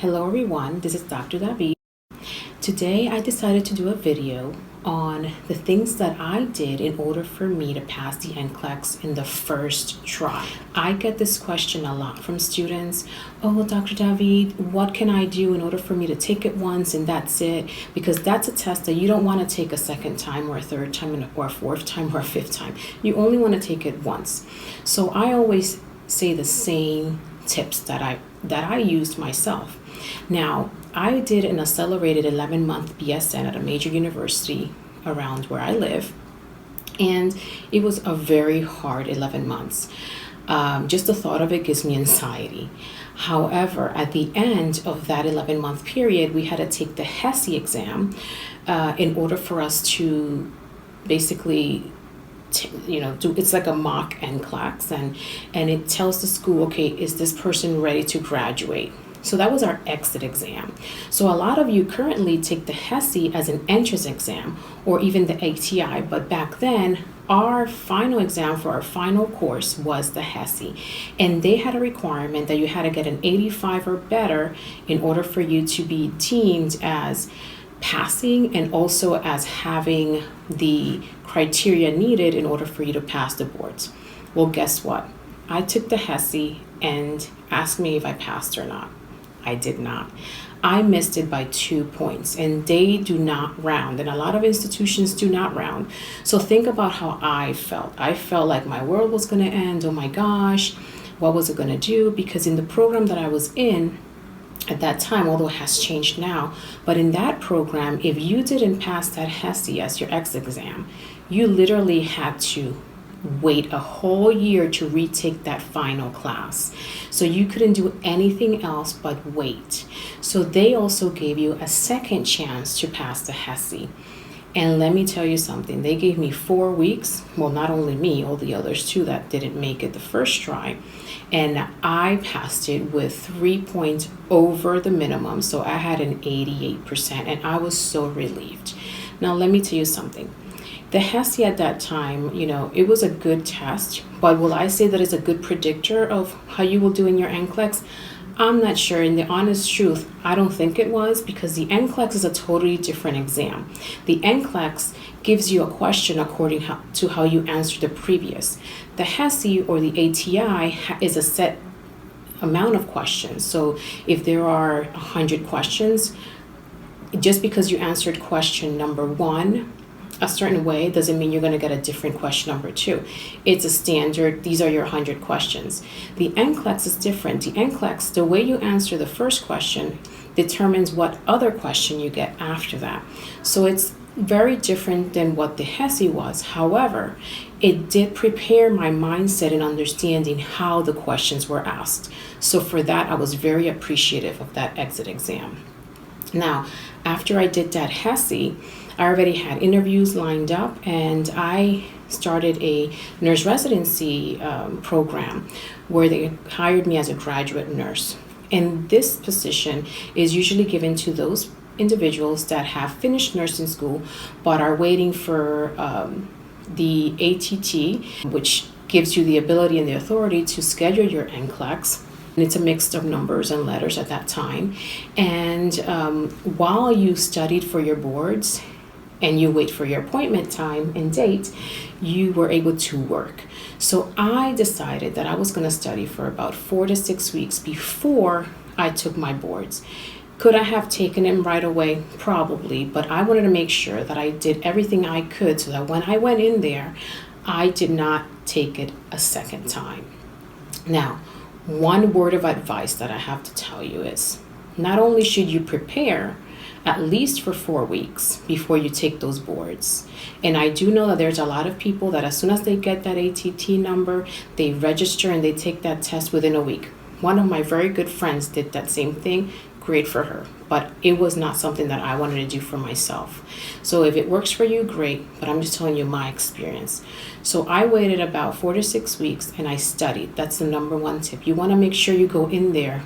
Hello everyone, this is Dr. David. Today I decided to do a video on the things that I did in order for me to pass the NCLEX in the first try. I get this question a lot from students. Oh, Dr. David, what can I do in order for me to take it once and that's it? Because that's a test that you don't want to take a second time or a third time or a fourth time or a fifth time. You only want to take it once. So I always say the same tips that I used myself. Now, I did an accelerated 11-month BSN at a major university around where I live, and it was a very hard 11 months. Just the thought of it gives me anxiety. However, at the end of that 11-month period, we had to take the HESI exam in order for us to basically it's like a mock NCLEX, and it tells the school, okay, is this person ready to graduate? So that was our exit exam. So a lot of you currently take the HESI as an entrance exam or even the ATI, but back then our final exam for our final course was the HESI, and they had a requirement that you had to get an 85 or better in order for you to be deemed as passing and also as having the criteria needed in order for you to pass the boards. Well, guess what? I took the HESI and asked me if I passed or not. I did not. I missed it by 2 points, and they do not round, and a lot of institutions do not round. So think about how I felt. I felt like my world was going to end. Oh my gosh, what was it going to do? Because in the program that I was in at that time, although it has changed now, but in that program, if you didn't pass that HESI as your exit exam, you literally had to wait a whole year to retake that final class. So you couldn't do anything else but wait. So they also gave you a second chance to pass the HESI. And let me tell you something, they gave me 4 weeks. Well, not only me, all the others too that didn't make it the first try. And I passed it with 3 points over the minimum. So I had an 88%, and I was so relieved. Now, let me tell you something. The HESI at that time, it was a good test, but will I say that it's a good predictor of how you will do in your NCLEX? I'm not sure. In the honest truth, I don't think it was, because the NCLEX is a totally different exam. The NCLEX gives you a question according to how you answered the previous. The HESI or the ATI is a set amount of questions. So if there are 100 questions, just because you answered question number 1 a certain way doesn't mean you're going to get a different question number 2. It's a standard. These are your 100 questions. The NCLEX is different. The NCLEX, the way you answer the first question determines what other question you get after that. So it's very different than what the HESI was. However, it did prepare my mindset in understanding how the questions were asked. So for that, I was very appreciative of that exit exam. Now, after I did that HESI, I already had interviews lined up, and I started a nurse residency program where they hired me as a graduate nurse. And this position is usually given to those individuals that have finished nursing school but are waiting for the ATT, which gives you the ability and the authority to schedule your NCLEX. And it's a mix of numbers and letters at that time. And while you studied for your boards and you wait for your appointment time and date, you were able to work. So I decided that I was going to study for about 4 to 6 weeks before I took my boards. Could I have taken them right away? Probably, but I wanted to make sure that I did everything I could so that when I went in there, I did not take it a second time. Now, one word of advice that I have to tell you is, not only should you prepare at least for 4 weeks before you take those boards. And I do know that there's a lot of people that as soon as they get that ATT number, they register and they take that test within a week. One of my very good friends did that same thing. Great for her, but it was not something that I wanted to do for myself. So if it works for you, great, but I'm just telling you my experience. So I waited about 4 to 6 weeks and I studied. That's the number one tip. You want to make sure you go in there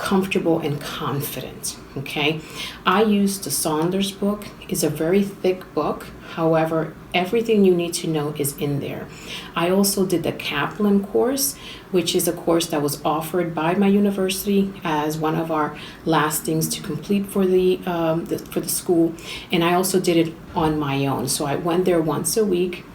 comfortable and confident. Okay, I used the Saunders book. It's a very thick book. However, everything you need to know is in there. I also did the Kaplan course, which is a course that was offered by my university as one of our last things to complete for the school, and I also did it on my own. So I went there once a week.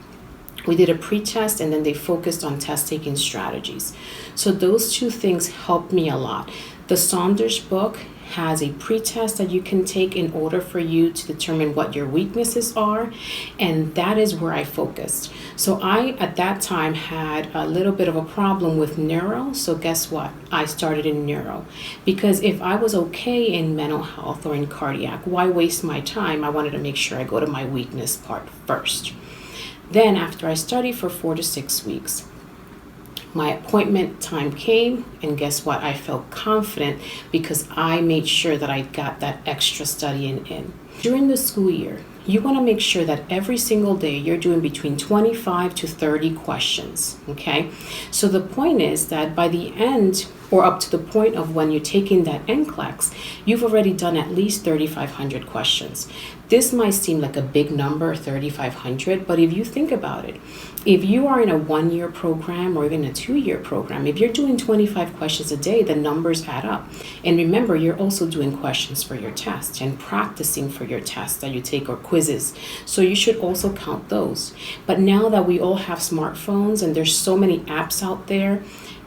We did a pre-test, and then they focused on test-taking strategies. So those two things helped me a lot. The Saunders book has a pre-test that you can take in order for you to determine what your weaknesses are, and that is where I focused. So I, at that time, had a little bit of a problem with neuro, so guess what? I started in neuro. Because if I was okay in mental health or in cardiac, why waste my time? I wanted to make sure I go to my weakness part first. Then after I studied for 4 to 6 weeks, my appointment time came, and guess what? I felt confident because I made sure that I got that extra studying in. During the school year, you want to make sure that every single day you're doing between 25 to 30 questions, okay? So the point is that by the end, or up to the point of when you're taking that NCLEX, you've already done at least 3,500 questions. This might seem like a big number, 3,500, but if you think about it, if you are in a 1-year program or even a 2-year program, if you're doing 25 questions a day, the numbers add up. And remember, you're also doing questions for your test and practicing for your tests that you take or quizzes. So you should also count those. But now that we all have smartphones and there's so many apps out there,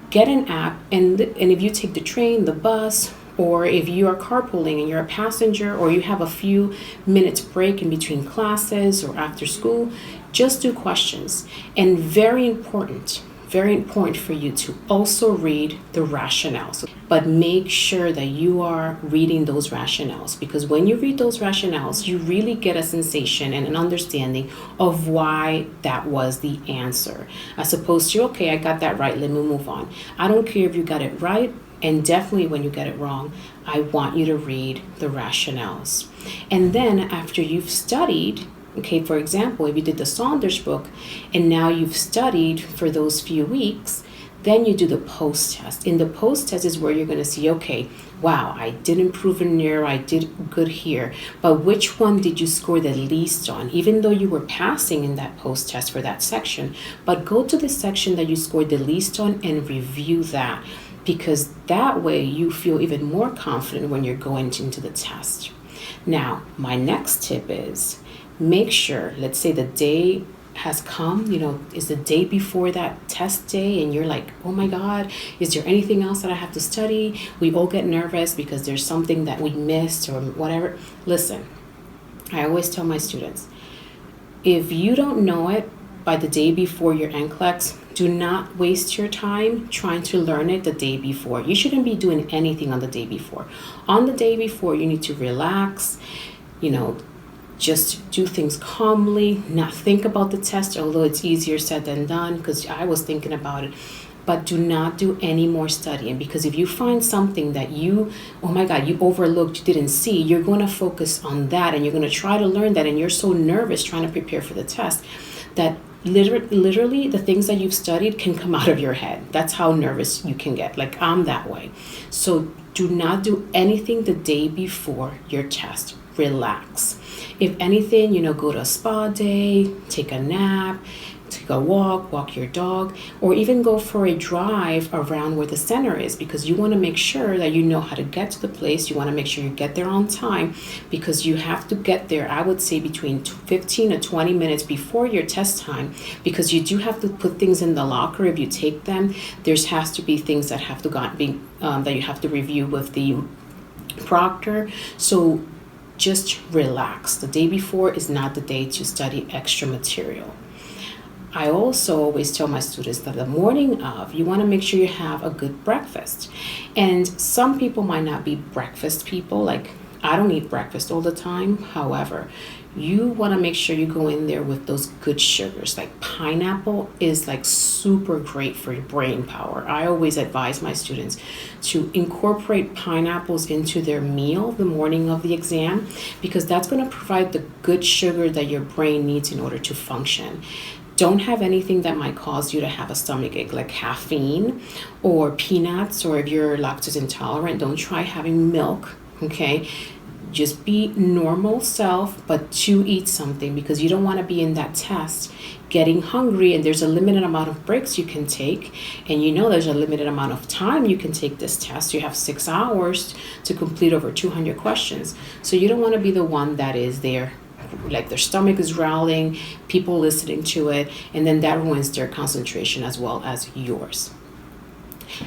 get an app, and if you take the train, the bus, or if you are carpooling and you're a passenger, or you have a few minutes break in between classes or after school, just do questions. And very important for you to also read the rationales. But make sure that you are reading those rationales, because when you read those rationales, you really get a sensation and an understanding of why that was the answer. As opposed to, okay, I got that right, let me move on. I don't care if you got it right, and definitely when you get it wrong, I want you to read the rationales. And then after you've studied, okay, for example, if you did the Saunders book and now you've studied for those few weeks, then you do the post-test. In the post-test is where you're going to see, okay, wow, I did improve in neuro, I did good here, but which one did you score the least on, even though you were passing in that post-test for that section? But go to the section that you scored the least on and review that, because that way you feel even more confident when you're going into the test. Now, my next tip is make sure, let's say the day has come, is the day before that test day, and you're like, oh my God, is there anything else that I have to study? We all get nervous because there's something that we missed or whatever. Listen, I always tell my students, if you don't know it by the day before your NCLEX, do not waste your time trying to learn it the day before. You shouldn't be doing anything on the day before. On the day before, you need to relax, just do things calmly, not think about the test, although it's easier said than done, because I was thinking about it. But do not do any more studying, because if you find something that you overlooked, you didn't see, you're going to focus on that, and you're going to try to learn that, and you're so nervous trying to prepare for the test that literally the things that you've studied can come out of your head. That's how nervous you can get. Like, I'm that way. So do not do anything the day before your test. Relax. If anything, go to a spa day, take a nap, take a walk your dog, or even go for a drive around where the center is, because you want to make sure that you know how to get to the place. You want to make sure you get there on time, because you have to get there, I would say, between 15 to 20 minutes before your test time, because you do have to put things in the locker. If you take them, there has to be things that have to that you have to review with the proctor. So just relax. The day before is not the day to study extra material. I also always tell my students that the morning of, you want to make sure you have a good breakfast. And some people might not be breakfast people. Like, I don't eat breakfast all the time. However, you want to make sure you go in there with those good sugars. Like, pineapple is like super great for your brain power. I always advise my students to incorporate pineapples into their meal the morning of the exam, because that's going to provide the good sugar that your brain needs in order to function. Don't have anything that might cause you to have a stomach ache, like caffeine or peanuts, or if you're lactose intolerant, don't try having milk, okay? Just be normal self, but to eat something, because you don't want to be in that test getting hungry, and there's a limited amount of breaks you can take, and you know there's a limited amount of time you can take this test. You have 6 hours to complete over 200 questions. So you don't want to be the one that is there, like their stomach is growling, people listening to it, and then that ruins their concentration as well as yours.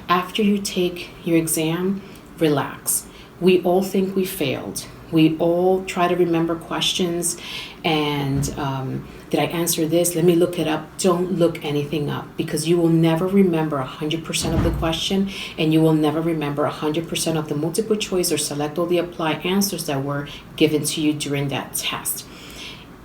After you take your exam, relax. We all think we failed. We all try to remember questions and did I answer this? Let me look it up. Don't look anything up, because you will never remember 100% of the question, and you will never remember 100% of the multiple choice or select all the apply answers that were given to you during that test.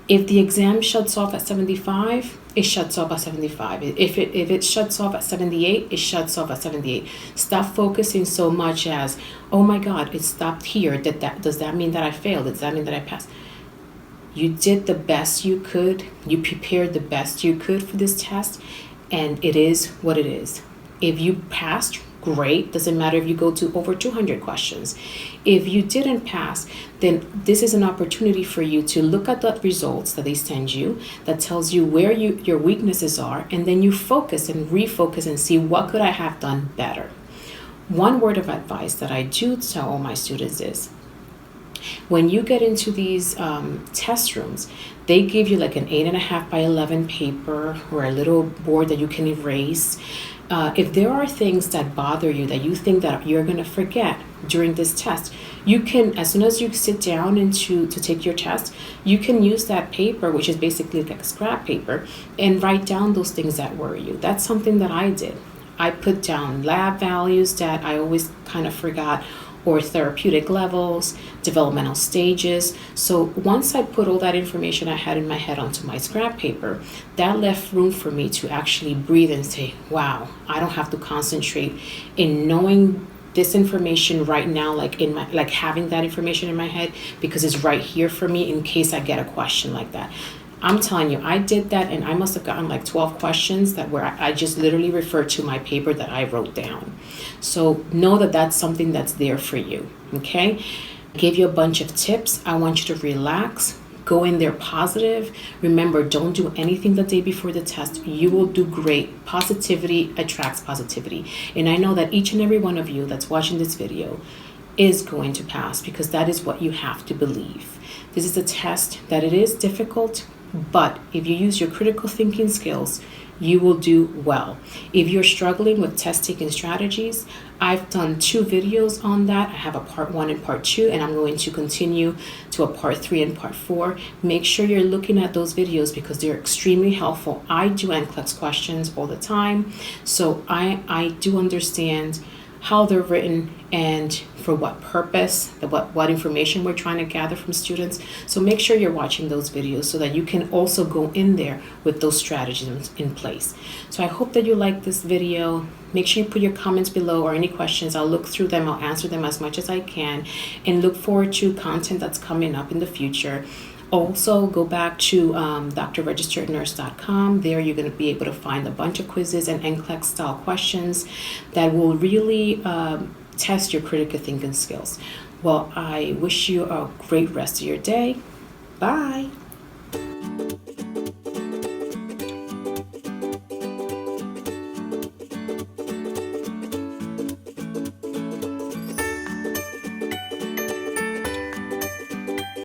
If the exam shuts off at 75, it shuts off at 75. If it shuts off at 78, it shuts off at 78. Stop focusing so much as, oh my God, it stopped here. Does that mean that I failed? Does that mean that I passed? You did the best you could. You prepared the best you could for this test, and it is what it is. If you passed, great. Doesn't matter if you go to over 200 questions. If you didn't pass, then this is an opportunity for you to look at the results that they send you that tells you where your weaknesses are, and then you focus and refocus and see, what could I have done better? One word of advice that I do tell all my students is, when you get into these test rooms, they give you like an 8.5 by 11 paper or a little board that you can erase. If there are things that bother you that you think that you're going to forget during this test, you can, as soon as you sit down to take your test, you can use that paper, which is basically like a scrap paper, and write down those things that worry you. That's something that I did. I put down lab values that I always kind of forgot, or therapeutic levels, developmental stages. So once I put all that information I had in my head onto my scrap paper, that left room for me to actually breathe and say, wow, I don't have to concentrate in knowing this information right now, like having that information in my head, because it's right here for me in case I get a question like that. I'm telling you, I did that, and I must have gotten like 12 questions that where I just literally referred to my paper that I wrote down. So know that that's something that's there for you, okay? I gave you a bunch of tips. I want you to relax, go in there positive. Remember, don't do anything the day before the test. You will do great. Positivity attracts positivity. And I know that each and every one of you that's watching this video is going to pass, because that is what you have to believe. This is a test that it is difficult, but if you use your critical thinking skills, you will do well. If you're struggling with test taking strategies, I've done 2 videos on that. I have a part 1 and part 2, and I'm going to continue to a part 3 and part 4. Make sure you're looking at those videos, because they're extremely helpful. I do NCLEX questions all the time, so I do understand how they're written and for what purpose, what information we're trying to gather from students. So make sure you're watching those videos so that you can also go in there with those strategies in place. So I hope that you like this video. Make sure you put your comments below or any questions. I'll look through them. I'll answer them as much as I can, and look forward to content that's coming up in the future. Also, go back to drregisterednurse.com. There you're going to be able to find a bunch of quizzes and NCLEX style questions that will really test your critical thinking skills. Well, I wish you a great rest of your day. Bye.